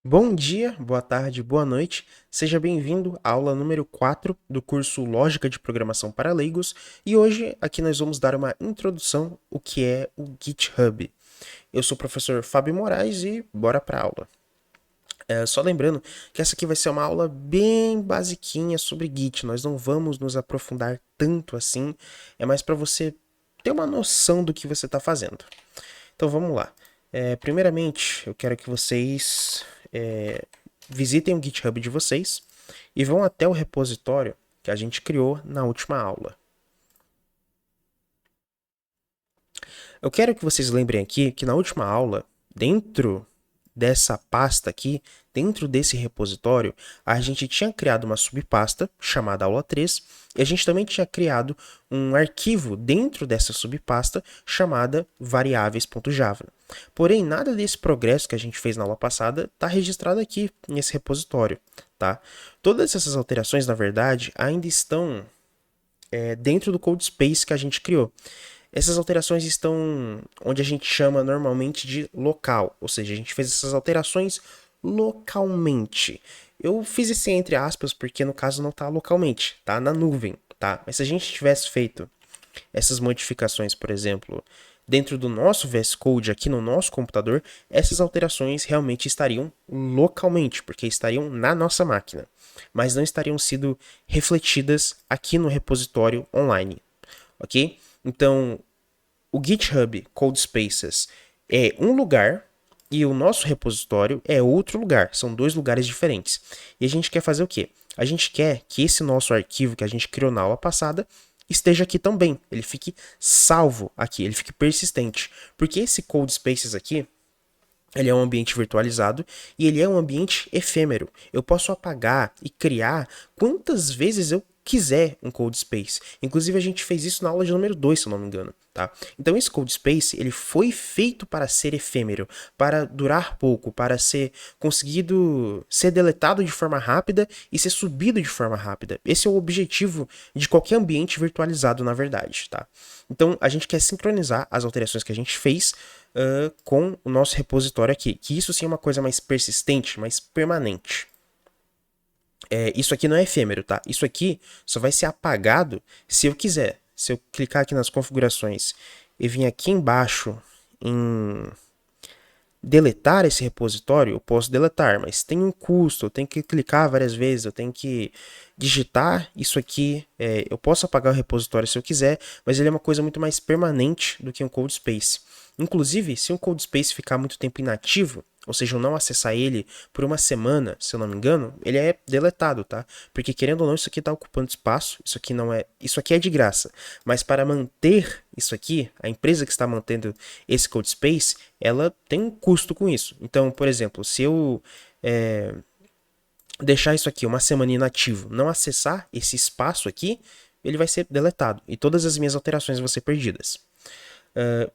Bom dia, boa tarde, boa noite. Seja bem-vindo à aula número 4 do curso Lógica de Programação para Leigos. E hoje aqui nós vamos dar uma introdução ao que é o GitHub. Eu sou o professor Fábio Moraes e bora para a aula. Só lembrando que essa aqui vai ser uma aula bem basiquinha sobre Git. Nós não vamos nos aprofundar tanto assim. É mais para você ter uma noção do que você está fazendo. Então vamos lá. Primeiramente, eu quero que vocês visitem o GitHub de vocês e vão até o repositório que a gente criou na última aula. Eu quero que vocês lembrem aqui que na última aula, dentro dessa pasta aqui, dentro desse repositório, a gente tinha criado uma subpasta chamada aula 3 e a gente também tinha criado um arquivo dentro dessa subpasta chamada variáveis.java. Porém, nada desse progresso que a gente fez na aula passada está registrado aqui nesse repositório, tá? Todas essas alterações, na verdade, ainda estão dentro do codespace que a gente criou. Essas alterações estão onde a gente chama normalmente de local, ou seja, a gente fez essas alterações localmente. Eu fiz esse entre aspas porque no caso não está localmente, está na nuvem, tá? Mas se a gente tivesse feito essas modificações, por exemplo, dentro do nosso VS Code aqui no nosso computador, essas alterações realmente estariam localmente, porque estariam na nossa máquina, mas não estariam sido refletidas aqui no repositório online, ok? Então, o GitHub Codespaces é um lugar e o nosso repositório é outro lugar. São dois lugares diferentes. E a gente quer fazer o quê? A gente quer que esse nosso arquivo que a gente criou na aula passada esteja aqui também. Ele fique salvo aqui, ele fique persistente. Porque esse Codespaces aqui, ele é um ambiente virtualizado e ele é um ambiente efêmero. Eu posso apagar e criar quantas vezes eu quiser um code space. Inclusive a gente fez isso na aula de número 2, se eu não me engano, tá? Então esse code space, ele foi feito para ser efêmero, para durar pouco, para ser conseguido ser deletado de forma rápida e ser subido de forma rápida. Esse é o objetivo de qualquer ambiente virtualizado, na verdade, tá? Então a gente quer sincronizar as alterações que a gente fez com o nosso repositório aqui, que isso sim é uma coisa mais persistente, mais permanente. Isso aqui não é efêmero, tá? Isso aqui só vai ser apagado se eu quiser. Se eu clicar aqui nas configurações e vir aqui embaixo em deletar esse repositório, eu posso deletar, mas tem um custo, eu tenho que clicar várias vezes, eu tenho que digitar isso aqui. Eu posso apagar o repositório se eu quiser, mas ele é uma coisa muito mais permanente do que um code space. Inclusive, se um code space ficar muito tempo inativo, ou seja, eu não acessar ele por uma semana, se eu não me engano, ele é deletado, tá? Porque querendo ou não, isso aqui está ocupando espaço, isso aqui não é, isso aqui é de graça. Mas para manter isso aqui, a empresa que está mantendo esse code space, ela tem um custo com isso. Então, por exemplo, se eu deixar isso aqui uma semana inativo, não acessar esse espaço aqui, ele vai ser deletado e todas as minhas alterações vão ser perdidas.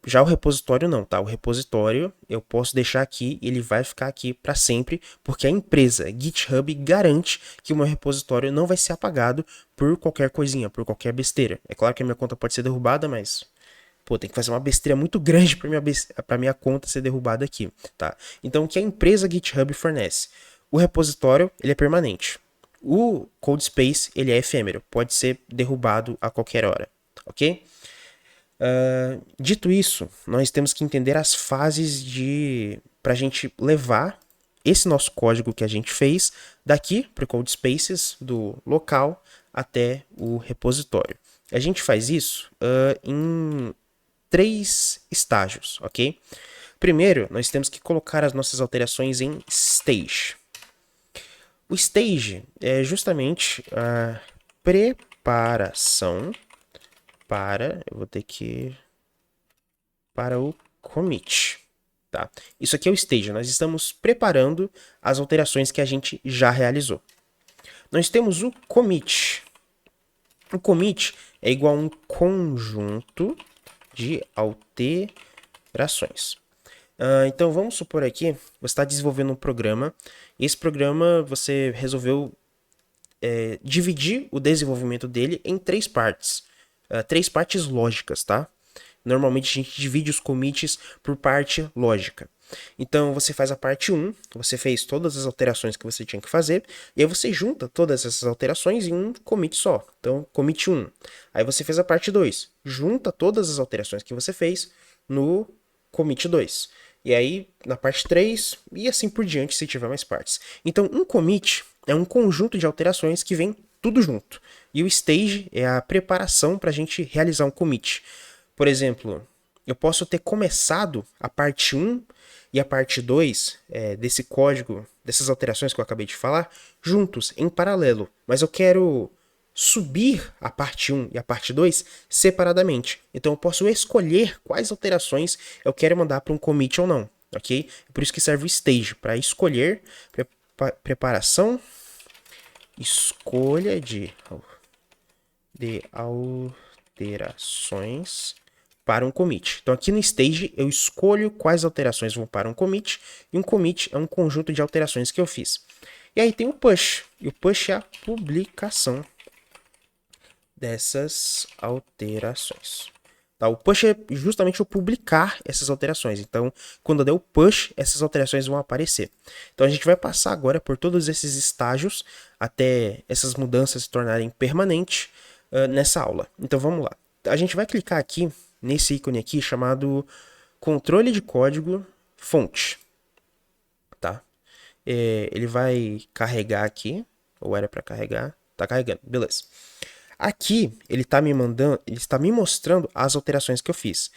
Já o repositório não, tá? O repositório eu posso deixar aqui e ele vai ficar aqui para sempre, porque a empresa GitHub garante que o meu repositório não vai ser apagado por qualquer coisinha, por qualquer besteira. É claro que a minha conta pode ser derrubada, mas pô, tem que fazer uma besteira muito grande para minha conta ser derrubada aqui, tá? Então o que a empresa GitHub fornece? O repositório, ele é permanente. O Codespace, ele é efêmero, pode ser derrubado a qualquer hora, ok? Dito isso, nós temos que entender as fases para a gente levar esse nosso código que a gente fez daqui para o Codespaces do local até o repositório. A gente faz isso em três estágios, ok? Primeiro, nós temos que colocar as nossas alterações em stage. O stage é justamente a preparação eu vou ter que para o commit, tá? Isso aqui é o stage, nós estamos preparando as alterações que a gente já realizou. Nós temos o commit. O commit é igual a um conjunto de alterações. Então vamos supor aqui, você está desenvolvendo um programa, e esse programa você resolveu dividir o desenvolvimento dele em três partes lógicas, tá? Normalmente a gente divide os commits por parte lógica. Então você faz a parte 1, você fez todas as alterações que você tinha que fazer, e aí você junta todas essas alterações em um commit só. Então, commit 1. Aí você fez a parte 2, junta todas as alterações que você fez no commit 2. E aí, na parte 3, e assim por diante, se tiver mais partes. Então, um commit é um conjunto de alterações que vem tudo junto. E o stage é a preparação para a gente realizar um commit. Por exemplo, eu posso ter começado a parte 1 e a parte 2 desse código, dessas alterações que eu acabei de falar, juntos, em paralelo. Mas eu quero subir a parte 1 e a parte 2 separadamente. Então eu posso escolher quais alterações eu quero mandar para um commit ou não, ok? Por isso que serve o stage, para escolher, preparação, escolha de alterações para um commit. Então aqui no stage eu escolho quais alterações vão para um commit, e um commit é um conjunto de alterações que eu fiz. E aí tem o push, e o push é a publicação dessas alterações. Tá? O push é justamente o publicar essas alterações. Então, quando eu der o push, essas alterações vão aparecer. Então, a gente vai passar agora por todos esses estágios até essas mudanças se tornarem permanentes nessa aula. Então, vamos lá. A gente vai clicar aqui nesse ícone aqui chamado controle de código fonte. Tá? Ele vai carregar aqui, ou era para carregar. Tá carregando, beleza. Aqui ele está me mostrando as alterações que eu fiz.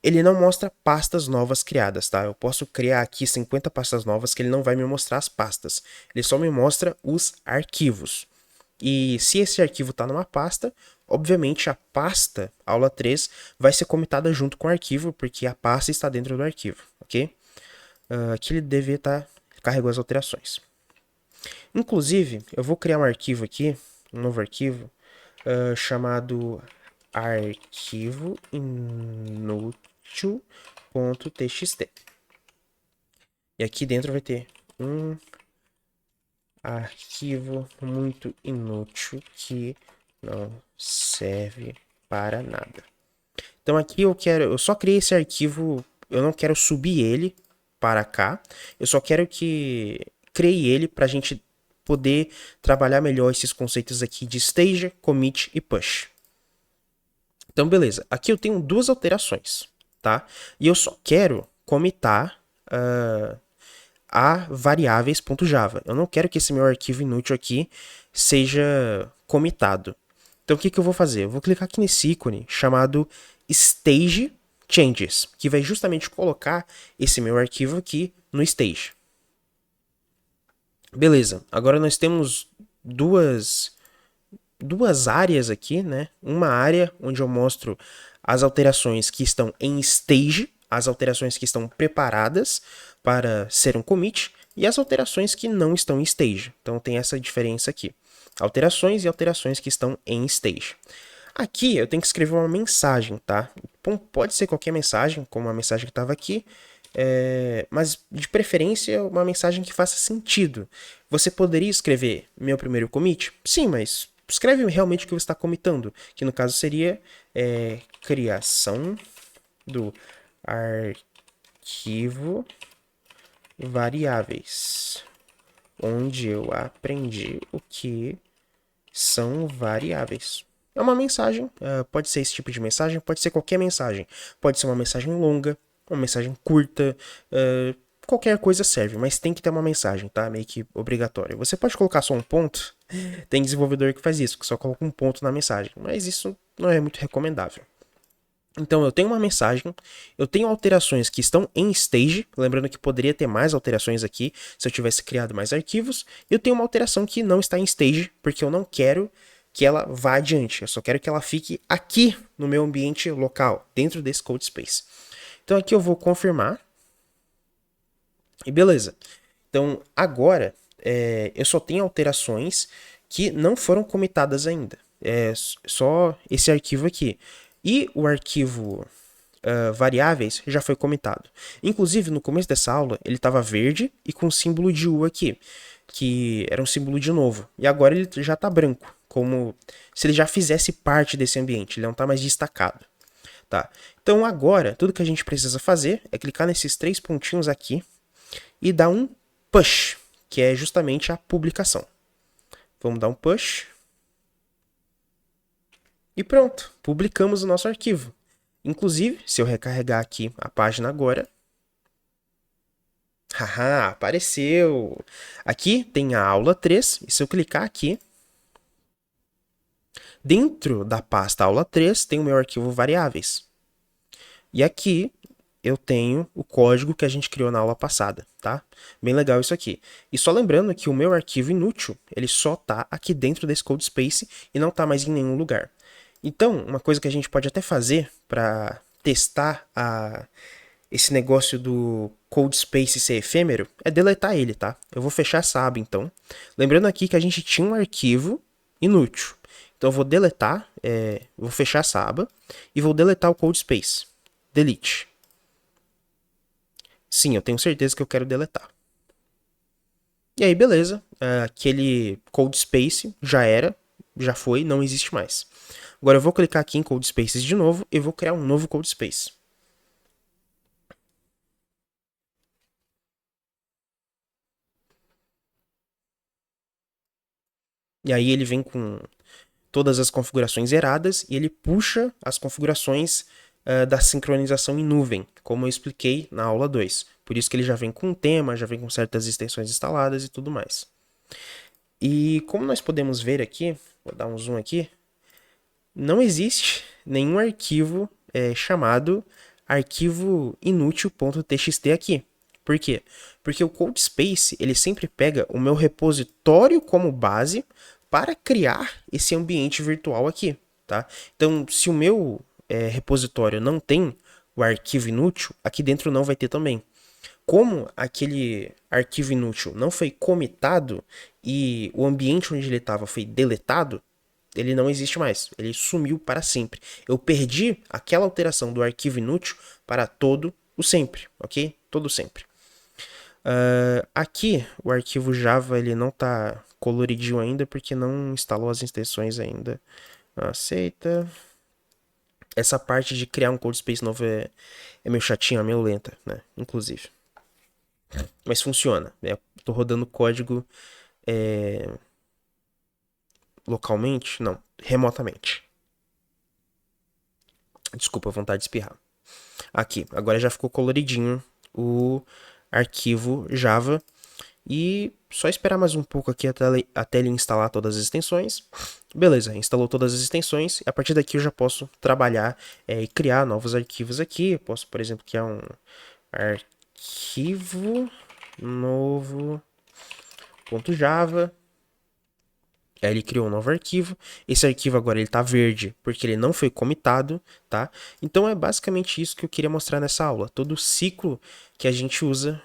Ele não mostra pastas novas criadas, tá? Eu posso criar aqui 50 pastas novas que ele não vai me mostrar as pastas. Ele só me mostra os arquivos. E se esse arquivo está numa pasta, obviamente a pasta aula 3 vai ser comitada junto com o arquivo, porque a pasta está dentro do arquivo, ok? Aqui ele deve estar carregou as alterações. Inclusive, eu vou criar um arquivo aqui, um novo arquivo, chamado arquivo inútil.txt. E aqui dentro vai ter um arquivo muito inútil que não serve para nada. Então aqui eu só criei esse arquivo, eu não quero subir ele para cá, eu só quero que criei ele para a gente poder trabalhar melhor esses conceitos aqui de stage, commit e push. Então, beleza. Aqui eu tenho duas alterações, tá? E eu só quero commitar a variáveis.java. Eu não quero que esse meu arquivo inútil aqui seja commitado. Então, o que eu vou fazer? Eu vou clicar aqui nesse ícone chamado stage changes, que vai justamente colocar esse meu arquivo aqui no stage. Beleza, agora nós temos duas áreas aqui, né? Uma área onde eu mostro as alterações que estão em stage, as alterações que estão preparadas para ser um commit, e as alterações que não estão em stage. Então tem essa diferença aqui. Alterações e alterações que estão em stage. Aqui eu tenho que escrever uma mensagem, tá? Bom, pode ser qualquer mensagem, como a mensagem que estava aqui, mas de preferência uma mensagem que faça sentido. Você poderia escrever meu primeiro commit? Sim, mas escreve realmente o que você está commitando, que no caso seria criação do arquivo variáveis, onde eu aprendi o que são variáveis. É uma mensagem, pode ser esse tipo de mensagem, pode ser qualquer mensagem, pode ser uma mensagem longa, uma mensagem curta, qualquer coisa serve, mas tem que ter uma mensagem, tá? Meio que obrigatório. Você pode colocar só um ponto, tem desenvolvedor que faz isso, que só coloca um ponto na mensagem, mas isso não é muito recomendável. Então eu tenho uma mensagem, eu tenho alterações que estão em stage, lembrando que poderia ter mais alterações aqui se eu tivesse criado mais arquivos, e eu tenho uma alteração que não está em stage, porque eu não quero que ela vá adiante, eu só quero que ela fique aqui no meu ambiente local, dentro desse code space. Então aqui eu vou confirmar, e beleza. Então agora eu só tenho alterações que não foram comitadas ainda, só esse arquivo aqui. E o arquivo variáveis já foi comitado. Inclusive, no começo dessa aula, ele estava verde e com símbolo de U aqui, que era um símbolo de novo. E agora ele já está branco, como se ele já fizesse parte desse ambiente, ele não está mais destacado. Tá? Então agora, tudo que a gente precisa fazer é clicar nesses 3 pontinhos aqui e dar um push, que é justamente a publicação. Vamos dar um push. E pronto, publicamos o nosso arquivo. Inclusive, se eu recarregar aqui a página agora, haha, apareceu! Aqui tem a aula 3, e se eu clicar aqui, dentro da pasta aula 3 tem o meu arquivo variáveis. E aqui eu tenho o código que a gente criou na aula passada, tá? Bem legal isso aqui. E só lembrando que o meu arquivo inútil, ele só tá aqui dentro desse CodeSpace e não tá mais em nenhum lugar. Então, uma coisa que a gente pode até fazer para testar esse negócio do CodeSpace ser efêmero é deletar ele, tá? Eu vou fechar essa aba, então. Lembrando aqui que a gente tinha um arquivo inútil. Então, eu vou deletar, vou fechar essa aba e vou deletar o CodeSpace. Delete. Sim, eu tenho certeza que eu quero deletar. E aí, beleza. Aquele CodeSpace já foi, não existe mais. Agora eu vou clicar aqui em CodeSpaces de novo e vou criar um novo CodeSpace. E aí ele vem com todas as configurações zeradas e ele puxa as configurações da sincronização em nuvem, como eu expliquei na aula 2. Por isso que ele já vem com um tema, já vem com certas extensões instaladas e tudo mais. E como nós podemos ver aqui, vou dar um zoom aqui, não existe nenhum arquivo chamado arquivo inútil.txt aqui. Por quê? Porque o CodeSpace ele sempre pega o meu repositório como base para criar esse ambiente virtual aqui, tá? Então, se o meu repositório não tem o arquivo inútil, aqui dentro não vai ter também. Como aquele arquivo inútil não foi comitado e o ambiente onde ele estava foi deletado, ele não existe mais, ele sumiu para sempre. Eu perdi aquela alteração do arquivo inútil para todo o sempre, ok? Todo sempre. Aqui o arquivo Java ele não está coloridinho ainda porque não instalou as extensões ainda. Aceita. Essa parte de criar um CodeSpace novo é meio chatinha, meio lenta, né? Inclusive. Mas funciona. Estou rodando código localmente? Não, remotamente. Desculpa, a vontade de espirrar. Aqui, agora já ficou coloridinho o arquivo Java. E só esperar mais um pouco aqui até ele instalar todas as extensões. Beleza, instalou todas as extensões. E a partir daqui eu já posso trabalhar e criar novos arquivos aqui. Eu posso, por exemplo, criar um arquivo novo .java. Aí ele criou um novo arquivo. Esse arquivo agora ele tá verde porque ele não foi comitado, tá? Então é basicamente isso que eu queria mostrar nessa aula. Todo o ciclo que a gente usa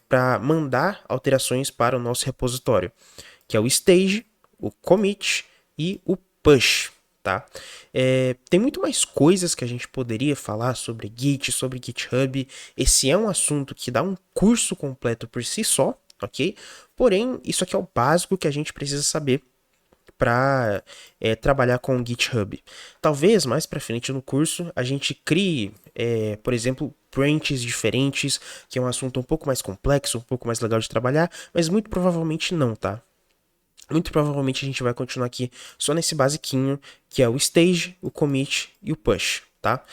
para mandar alterações para o nosso repositório, que é o stage, o commit e o push, tá? Tem muito mais coisas que a gente poderia falar sobre Git, sobre GitHub. Esse é um assunto que dá um curso completo por si só, ok? Porém, isso aqui é o básico que a gente precisa saber para trabalhar com o GitHub. Talvez mais para frente no curso a gente crie, por exemplo, branches diferentes, que é um assunto um pouco mais complexo, um pouco mais legal de trabalhar, mas muito provavelmente não, tá? Muito provavelmente a gente vai continuar aqui só nesse basiquinho, que é o stage, o commit e o push, tá?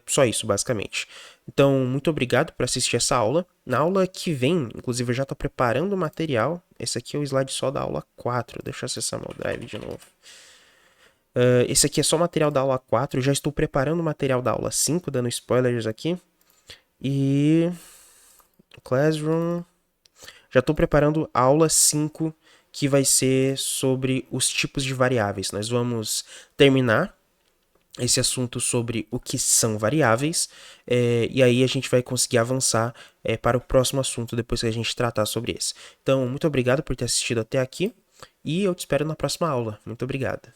Só isso, basicamente. Então, muito obrigado por assistir essa aula. Na aula que vem, inclusive, eu já estou preparando o material. Esse aqui é o slide só da aula 4. Deixa eu acessar meu drive de novo. Esse aqui é só material da aula 4. Eu já estou preparando o material da aula 5, dando spoilers aqui. E... Classroom... Já estou preparando a aula 5, que vai ser sobre os tipos de variáveis. Nós vamos terminar esse assunto sobre o que são variáveis, e aí a gente vai conseguir avançar para o próximo assunto depois que a gente tratar sobre esse. Então, muito obrigado por ter assistido até aqui, e eu te espero na próxima aula. Muito obrigado.